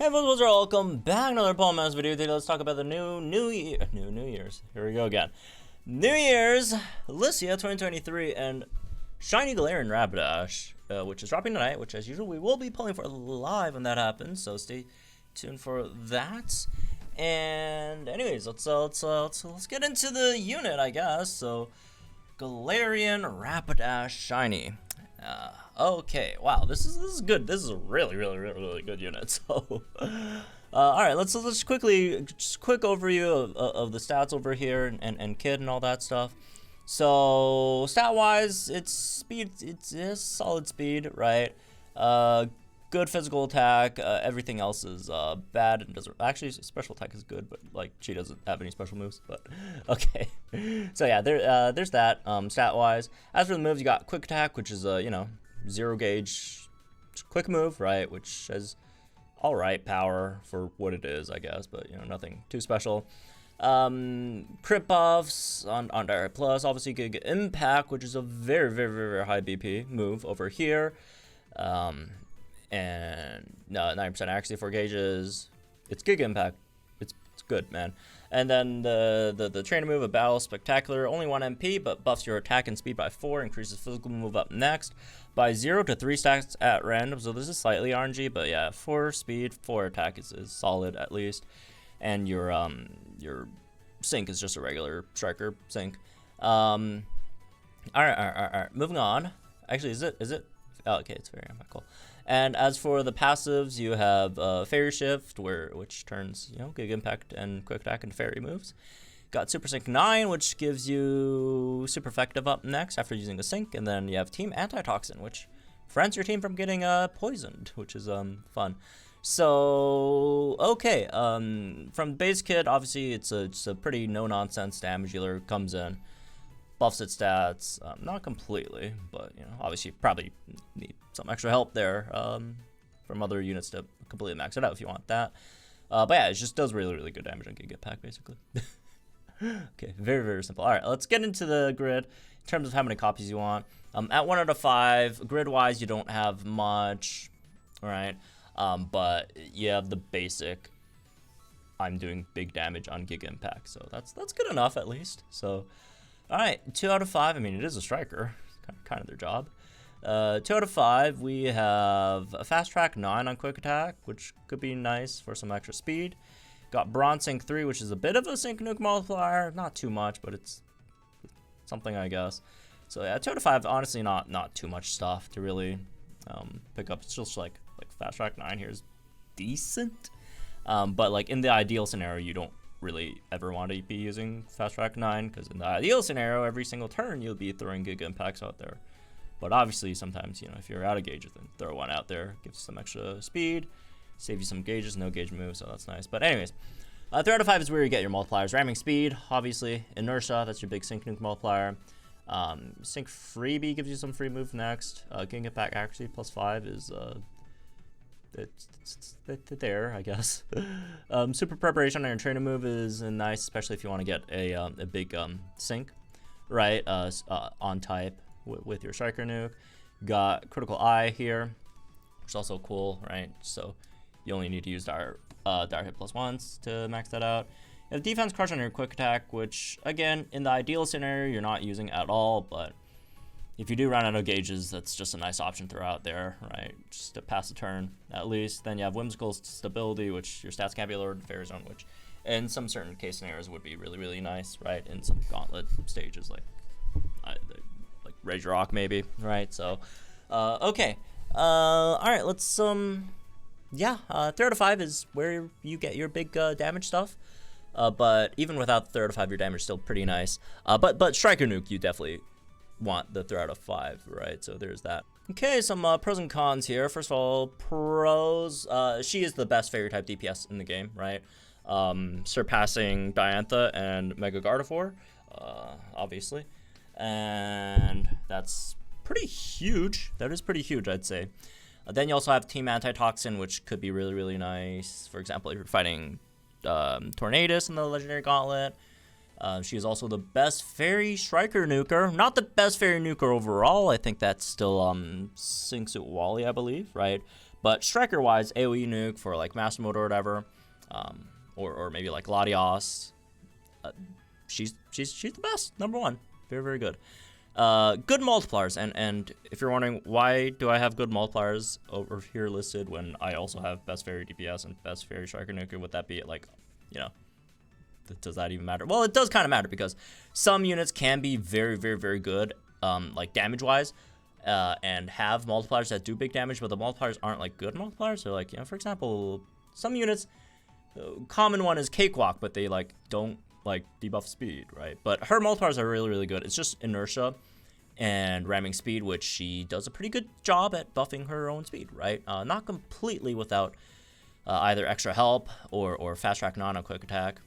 Hey everyone, welcome back to another Paul Mouse video. Today let's talk about the New Year's. Here we go again. New Year's, Lisia 2023 and Shiny Galarian Rapidash, which is dropping tonight, which as usual we will be pulling for live when that happens, so stay tuned for that. And anyways, let's get into the unit, I guess. So Galarian Rapidash Shiny. Okay, wow, this is good. This is a really good unit. So, all right, let's quick overview of the stats over here and kit and all that stuff. So, stat-wise, it's speed. It's solid speed, right? Good physical attack. Everything else is bad and doesn't. Actually, special attack is good, but like she doesn't have any special moves. But okay, so yeah, there's that. Stat-wise, as for the moves, you got quick attack, which is zero gauge quick move, right? Which has all right power for what it is, I guess, but nothing too special. Crit buffs on Direct Plus, obviously Giga Impact, which is a very high BP move over here. And 9% accuracy, 4 gauges. It's Giga Impact. It's good, man. And then the trainer move, a Battle Spectacular, only 1 MP, but buffs your attack and speed by 4, increases physical move up next by 0 to 3 stacks at random. So this is slightly RNG, but yeah, 4 speed, 4 attack is solid at least. And your sync is just a regular striker sync. All right. Moving on. Actually, is it? Oh, okay, it's very cool. And as for the passives, you have Fairy Shift, which turns Giga Impact and Quick Attack into Fairy moves. Got Super Sync 9, which gives you Super Effective up next after using a Sync, and then you have Team Antitoxin, which prevents your team from getting poisoned, which is fun. So okay, from base kit, obviously it's a pretty no nonsense damage dealer. Comes in, buffs its stats, not completely, but obviously you probably need some extra help there from other units to completely max it out if you want that. But yeah, it just does really good damage on Giga Impact, basically. Okay, very simple. All right, let's get into the grid in terms of how many copies you want. At 1 out of 5, grid-wise, you don't have much, all right? But you have the basic. I'm doing big damage on Giga Impact, so that's good enough at least. So. Alright, 2 out of 5, I mean, it is a striker, kind of their job. 2 out of 5, we have a Fast Track 9 on Quick Attack, which could be nice for some extra speed. Got Bronze Sync 3, which is a bit of a Sync Nuke multiplier, not too much, but it's something, I guess. So yeah, 2 out of 5, honestly not too much stuff to really pick up. It's just like Fast Track 9 here is decent, but like in the ideal scenario, you don't really ever want to be using Fast Track 9, because in the ideal scenario, every single turn you'll be throwing Giga Impacts out there. But obviously sometimes, if you're out of gauges, then throw one out there, gives some extra speed, save you some gauges, no gauge moves, so that's nice. But anyways, 3 out of 5 is where you get your multipliers. Ramming speed, obviously. Inertia, that's your big Sync Nuke multiplier. Sync Freebie gives you some free move next. Giga Impact accuracy +5 is it's there, I guess. Super preparation on your trainer move is nice, especially if you want to get a big sync, right? On type with your striker nuke. Got critical eye here, which is also cool, right? So you only need to use dire hit +1s to max that out. You have defense crush on your quick attack, which again, in the ideal scenario, you're not using at all, but if you do run out of gauges, that's just a nice option to throw out there, right? Just to pass the turn, at least. Then you have Whimsical Stability, which your stats can't be lowered in Fairy Zone, which in some certain case scenarios would be really nice, right? In some gauntlet stages, like Rage Rock, maybe, right? So, okay. All right, let's, 3 out of 5 is where you get your big damage stuff. But even without 3 out of 5, your damage is still pretty nice. But Striker Nuke, you definitely want the 3 out of 5, right? So there's that. Okay, some pros and cons here. First of all, pros, she is the best fairy type DPS in the game, right? Surpassing Diantha and Mega Gardevoir, obviously. And that's pretty huge. That is pretty huge, I'd say. Then you also have Team Antitoxin, which could be really nice. For example, if you're fighting Tornadus in the Legendary Gauntlet. She is also the best Fairy Striker Nuker. Not the best Fairy Nuker overall. I think that's still Singsuit Wally, I believe, right? But striker-wise, AoE nuke for like Master Mode or whatever, or maybe like Latios. She's the best, number one. Very, very good. Good multipliers, and if you're wondering why do I have good multipliers over here listed when I also have best fairy DPS and best fairy striker nuke, would that be like, you know, does that even matter? Well, it does kind of matter because some units can be very, very, very good, like damage-wise, and have multipliers that do big damage, but the multipliers aren't like good multipliers. So like, you know, for example, some units, common one is Cakewalk, but they like don't like debuff speed, right? But her multipliers are really, really good. It's just inertia and ramming speed, which she does a pretty good job at buffing her own speed, right? Not completely without either extra help or fast track non quick attack,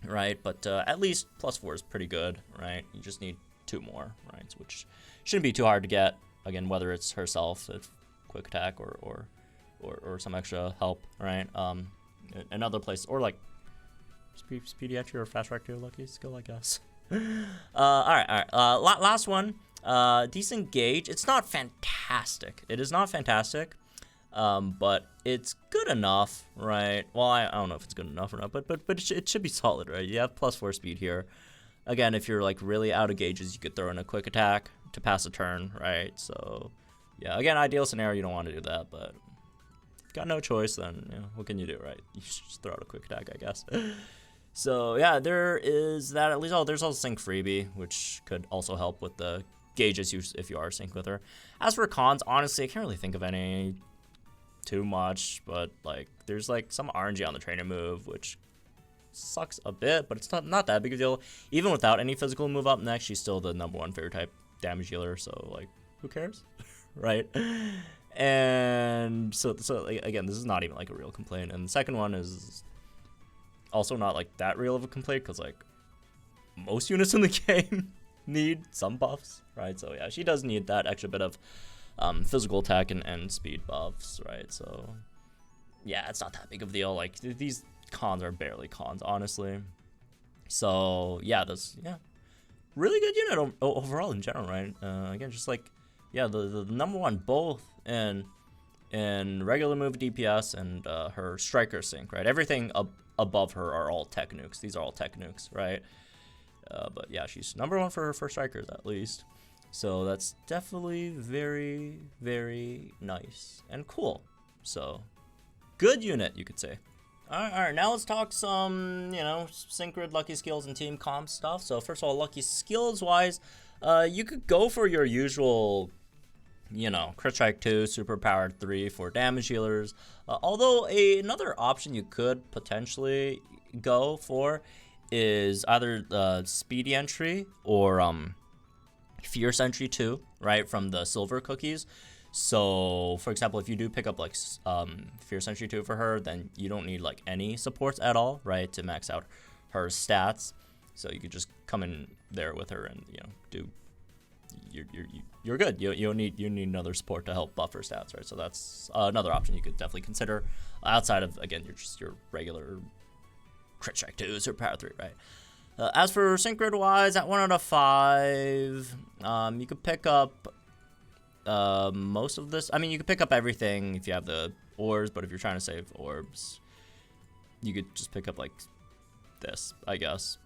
right? But at least +4 is pretty good, right? You just need 2 more, right? Which shouldn't be too hard to get. Again, whether it's herself, quick attack, or some extra help, right? In other places, or like speedy entry or fast track to lucky skill, I guess. All right. Last one. Decent gauge. It's not fantastic. It is not fantastic, but it's good enough, right? Well, I don't know if it's good enough or not, but it should be solid, right? You have +4 speed here. Again, if you're like really out of gauges, you could throw in a quick attack to pass a turn, right? So, yeah. Again, ideal scenario, you don't want to do that, but if you've got no choice, then you know, what can you do, right? You should just throw out a quick attack, I guess. So yeah, there is that at least. Oh, there's also sync freebie, which could also help with the gauges if you are sync with her. As for cons, honestly, I can't really think of any too much, but like there's like some RNG on the trainer move, which sucks a bit, but it's not that big of a deal. Even without any physical move up next, she's still the #1 fairy type damage dealer, so like who cares? Right? And so like, again, this is not even like a real complaint. And the second one is also not like that real of a complaint because like most units in the game need some buffs, right? So yeah, she does need that extra bit of physical attack and speed buffs, right? So yeah, it's not that big of a deal. Like these cons are barely cons, honestly. So yeah, really good unit overall in general, right? Again, just like yeah, the #1 both in regular move DPS and her striker sync, right? Everything above her are all tech nukes. These are all tech nukes, right? But yeah, she's #1 for strikers at least. So that's definitely very, very nice and cool. So good unit, you could say. All right, now let's talk some, you know, synchrid, lucky skills, and team comp stuff. So first of all, lucky skills wise, you could go for your usual, you know, crit strike 2, super powered 3 for damage healers. Although another option you could potentially go for is either speedy entry or fierce entry 2, right, from the silver cookies. So for example, if you do pick up like fierce entry 2 for her, then you don't need like any supports at all, right, to max out her stats. So you could just come in there with her and, you know, do you're good. You need another support to help buff her stats, right? So that's another option you could definitely consider outside of, again, your regular crit strike 2 or power 3, right? As for sync grid wise, at 1 out of 5, you could pick up most of this. I mean, you could pick up everything if you have the orbs, but if you're trying to save orbs, you could just pick up like this, I guess.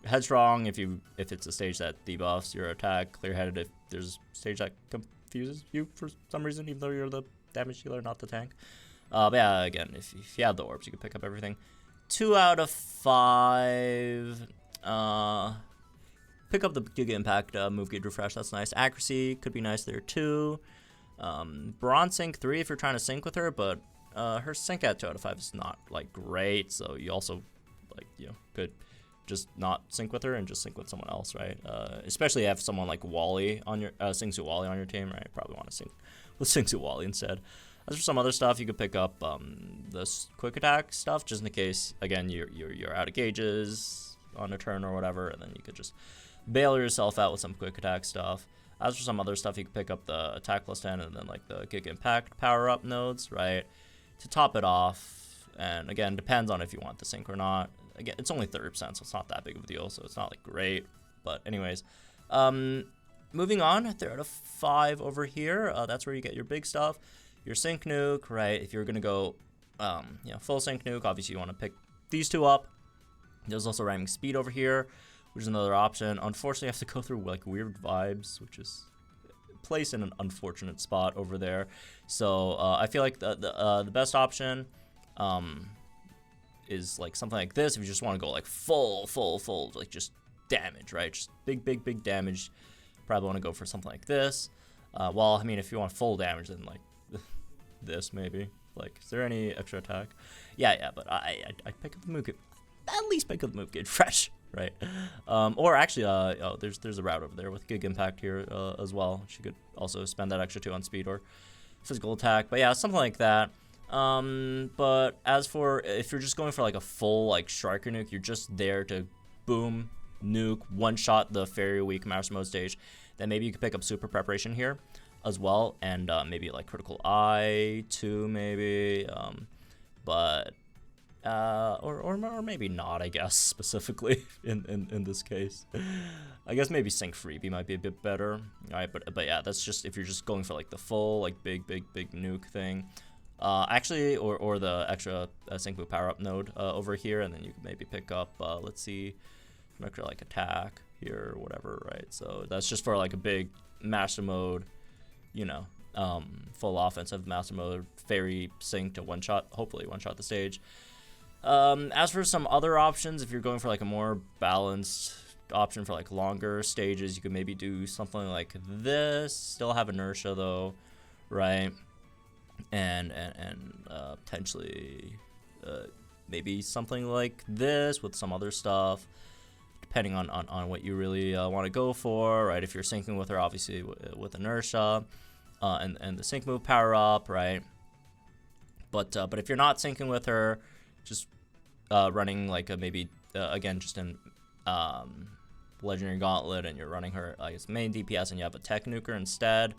Headstrong if it's a stage that debuffs your attack. Clear-headed if there's a stage that confuses you for some reason, even though you're the damage dealer, not the tank. But yeah, again, if you have the orbs, you can pick up everything. 2 out of 5. Pick up the Giga Impact move gauge refresh. That's nice. Accuracy could be nice there too. Bronze sync 3 if you're trying to sync with her, but her sync at 2 out of 5 is not like great. So you also like, you know, could just not sync with her and just sync with someone else, right? Especially if someone like Wally on your Singsu Wally on your team, right? Probably want to sync with Singsu Wally instead. As for some other stuff, you could pick up this quick attack stuff just in case, again, you're out of gauges on a turn or whatever, and then you could just bail yourself out with some quick attack stuff. As for some other stuff, you could pick up the attack +10 and then like the Giga Impact power up nodes, right, to top it off. And again, depends on if you want the sync or not. Again, it's only 30%, so it's not that big of a deal, so it's not like great. But anyways, moving on, 3 out of 5 over here. That's where you get your big stuff. your sync nuke, right? If you're gonna go, you know, full sync nuke, obviously you want to pick these two up. There's also ramming speed over here, which is another option. Unfortunately, I have to go through like weird vibes, which is placed in an unfortunate spot over there. So I feel like the best option is like something like this. If you just want to go like full, like just damage, right? Just big damage. Probably want to go for something like this. Well, I mean, if you want full damage, then like this maybe. Like, is there any extra attack? Yeah, but I'd pick up the move. At least pick up the move gauge fresh, right? Or actually, oh, there's a route over there with Gig Impact here as well. She could also spend that extra 2 on speed or physical attack. But yeah, something like that. But as for if you're just going for like a full like Striker nuke, you're just there to boom, nuke, one-shot the Fairy Weak Master Mode stage, then maybe you could pick up Super Preparation here as well, and maybe like Critical Eye too, maybe. But or maybe not, I guess, specifically in this case. I guess maybe Sync Freebie might be a bit better. All right, but yeah, that's just if you're just going for like the full like big nuke thing. Actually, or the extra Sync Move Power Up node over here, and then you can maybe pick up let's see, some extra like attack here or whatever, right? So that's just for like a big Master Mode, you know, full offensive Master Mode Fairy Sync to hopefully one shot the stage. As for some other options, if you're going for like a more balanced option for like longer stages, you could maybe do something like this. Still have inertia though, right? And potentially maybe something like this with some other stuff, depending on what you really want to go for, right? If you're syncing with her, obviously with inertia, and the sync move power up, right? But if you're not syncing with her, just running like a maybe again just in Legendary Gauntlet, and you're running her I guess main DPS, and you have a Tech Nuker instead,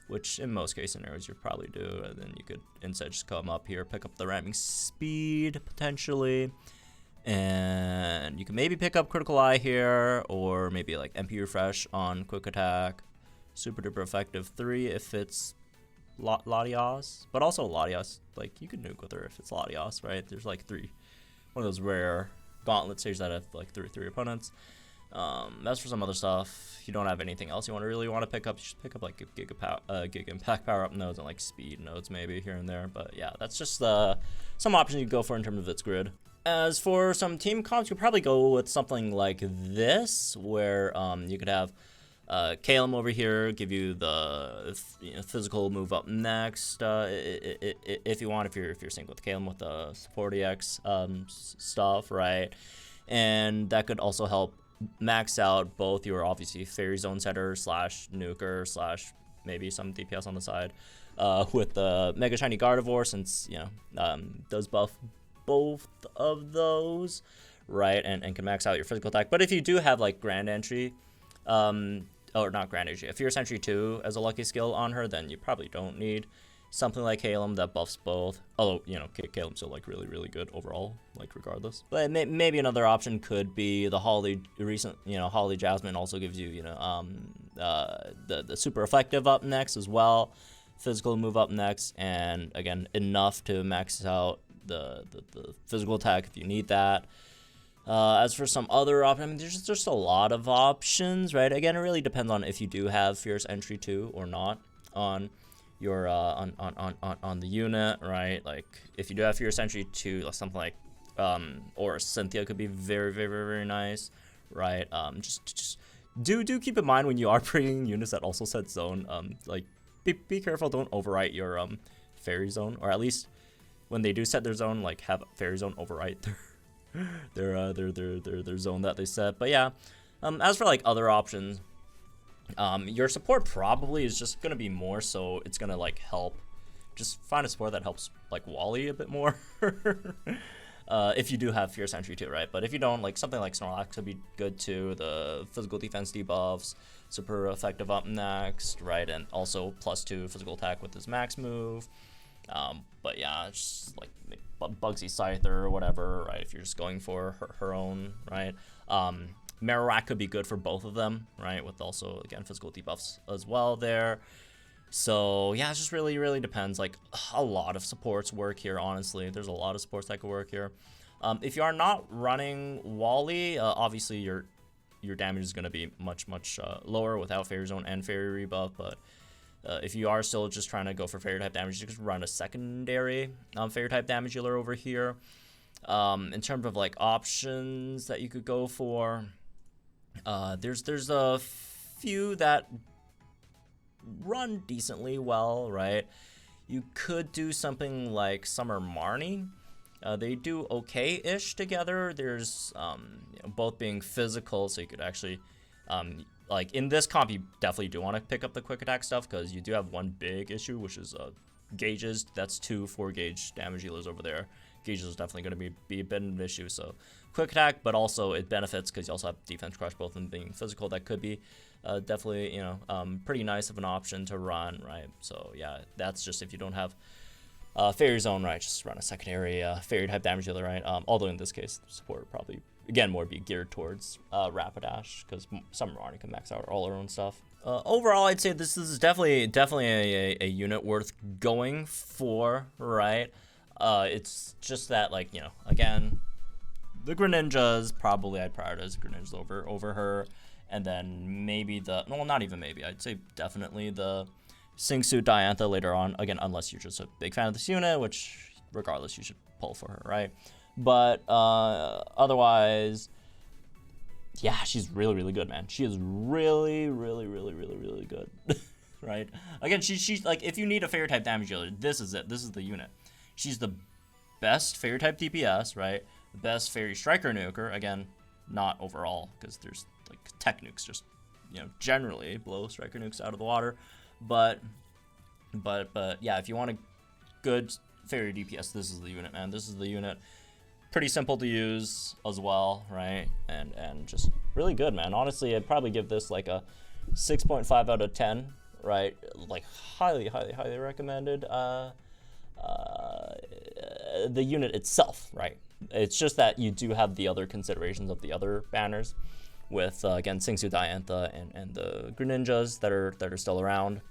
which in most case scenarios you probably do, and then you could instead just come up here, pick up the ramming speed potentially, and you can maybe pick up Critical Eye here, or maybe like MP Refresh on Quick Attack, super duper effective 3 if it's Latias, but also Latias, like you could nuke with her if it's Latias, right? There's like one of those rare gauntlet stages that have like three opponents. As for some other stuff, you don't have anything else you really want to pick up, you should pick up like a Gig Impact power up nodes and like speed nodes maybe here and there. But yeah, that's just some options you can go for in terms of its grid. As for some team comps, you could probably go with something like this, where you could have Calum over here give you the physical move up next, if you want, if you're synced with Calum with the support EX stuff, right? And that could also help max out both your obviously Fairy Zone setter slash nuker slash maybe some DPS on the side with the Mega Shiny Gardevoir, since does buff both of those, right? And can max out your physical attack. But if you do have like Grand Entry, or not Grand Entry, a Fierce Entry 2 as a lucky skill on her, then you probably don't need something like Calum that buffs both. Although, Calum's still like really good overall, like regardless. But maybe another option could be the Holly Holly Jasmine also gives you, the super effective up next as well. Physical move up next, and again, enough to max out the physical attack if you need that. As for some other options, I mean, there's just a lot of options, right? Again, it really depends on if you do have Fierce Entry 2 or not on your on the unit, right? Like if you do have Fierce Entry 2, something like or Cynthia could be very nice, right? Just do keep in mind when you are bringing units that also set zone, like be careful, don't overwrite your Fairy Zone, or at least when they do set their zone, like have Fairy Zone overwrite their zone that they set. But yeah, as for like other options, your support probably is just gonna be more so it's gonna like help, just find a support that helps like Wally a bit more if you do have Fierce Entry too, right? But if you don't, like something like Snorlax would be good too. The physical defense debuffs, super effective up next, right? And also +2 physical attack with his max move. But yeah, just like Bugsy Scyther or whatever, right? If you're just going for her own, right? Marowak could be good for both of them, right? With also, again, physical debuffs as well there. So yeah, it just really depends. Like a lot of supports work here, honestly. There's a lot of supports that could work here. If you are not running Wally, obviously your damage is going to be much lower without Fairy Zone and Fairy Rebuff. But if you are still just trying to go for Fairy type damage, you can run a secondary Fairy type damage healer over here. In terms of like options that you could go for, there's a few that run decently well, right? You could do something like Summer Marnie. They do okay-ish together. There's both being physical, so you could actually like in this comp, you definitely do want to pick up the quick attack stuff because you do have one big issue, which is gauges. That's 2 4-gauge damage healers over there. Gauges is definitely going to be a bit of an issue. So quick attack, but also it benefits because you also have defense crush, both of them being physical. That could be definitely, pretty nice of an option to run, right? So yeah, that's just if you don't have Fairy Zone, right? Just run a secondary Fairy type damage healer, right? Although in this case, support would probably again more be geared towards Rapidash because Summer Marnie can max out all her own stuff. Overall, I'd say this is definitely a unit worth going for, right? It's just that, like, again, the Greninjas, probably I'd prioritize Greninjas over her, and then maybe not even maybe, I'd say definitely the Singsu Diantha later on, again, unless you're just a big fan of this unit, which regardless you should pull for her, right? But otherwise, yeah, she's really good, man. She is really good. Right? Again, she's like, if you need a Fairy type damage dealer, this is it. This is the unit. She's the best Fairy type DPS, right? The best Fairy Striker nuker. Again, not overall, because there's like tech nukes just, generally blow Striker nukes out of the water. But yeah, if you want a good Fairy DPS, this is the unit, man. This is the unit. Pretty simple to use as well, right? And just really good, man. Honestly, I'd probably give this like a 6.5 out of 10, right? Like highly recommended. The unit itself, right? It's just that you do have the other considerations of the other banners with again Singsu Diantha and the Greninjas that are still around.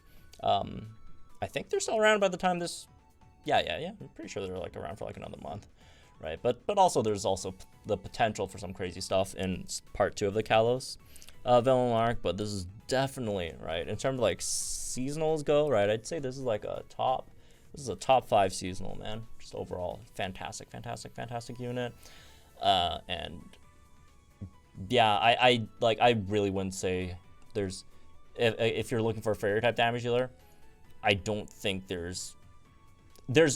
I think they're still around by the time this. Yeah. I'm pretty sure they're like around for like another month, right? But also there's also the potential for some crazy stuff in part 2 of the Kalos villain arc. But this is definitely right in terms of like seasonals go, right? I'd say this is like a top. This is a top 5 seasonal, man. Just overall, fantastic unit. And yeah, I really wouldn't say there's if you're looking for a Fairy type damage healer, I don't think there's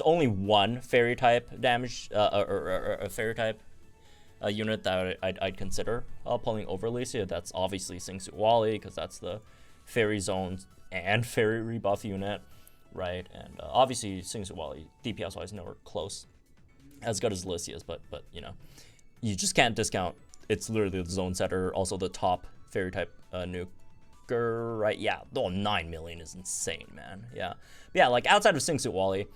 only one Fairy type damage or a Fairy type unit that I'd consider pulling over Lisia. That's obviously Singsu Wally because that's the Fairy Zone and Fairy Rebuff unit. Right, and obviously Singsu Wally DPS wise nowhere close as good as Lisia's, but you just can't discount. It's literally the zone setter, also the top Fairy type nuker, right? Yeah, 9 million is insane, man. Yeah, like outside of Singsu Wally,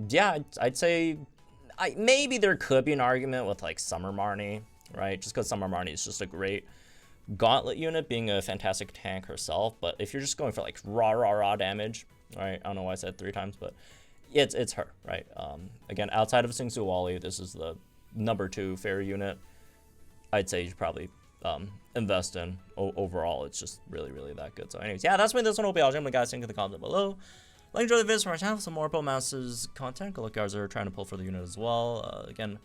yeah, I'd say maybe there could be an argument with like Summer Marnie, right? Just because Summer Marnie is just a great gauntlet unit, being a fantastic tank herself. But if you're just going for like raw damage, right? I don't know why I said 3 times, but it's her, right? Again, outside of Singsu Wally, this is the number 2 Fairy unit. I'd say you should probably invest in. Overall, it's just really that good. So anyways, yeah, that's me. This one will be all. Guys, think in the comment below. Like, enjoy the video for our channel. Some more Masters content. Good luck, guys are trying to pull for the unit as well. Again,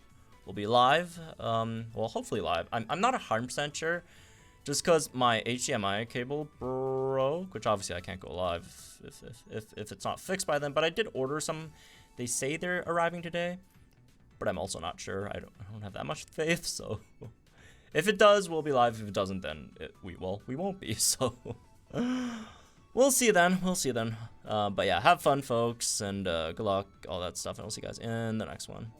we'll be live. Well, hopefully live. I'm not 100% sure. Just because my HDMI cable broke, which obviously I can't go live if it's not fixed by then. But I did order some. They say they're arriving today, but I'm also not sure. I don't have that much faith. So if it does, we'll be live. If it doesn't, then we won't be. So we'll see then. But yeah, have fun, folks, and good luck, all that stuff. And we'll see you guys in the next one.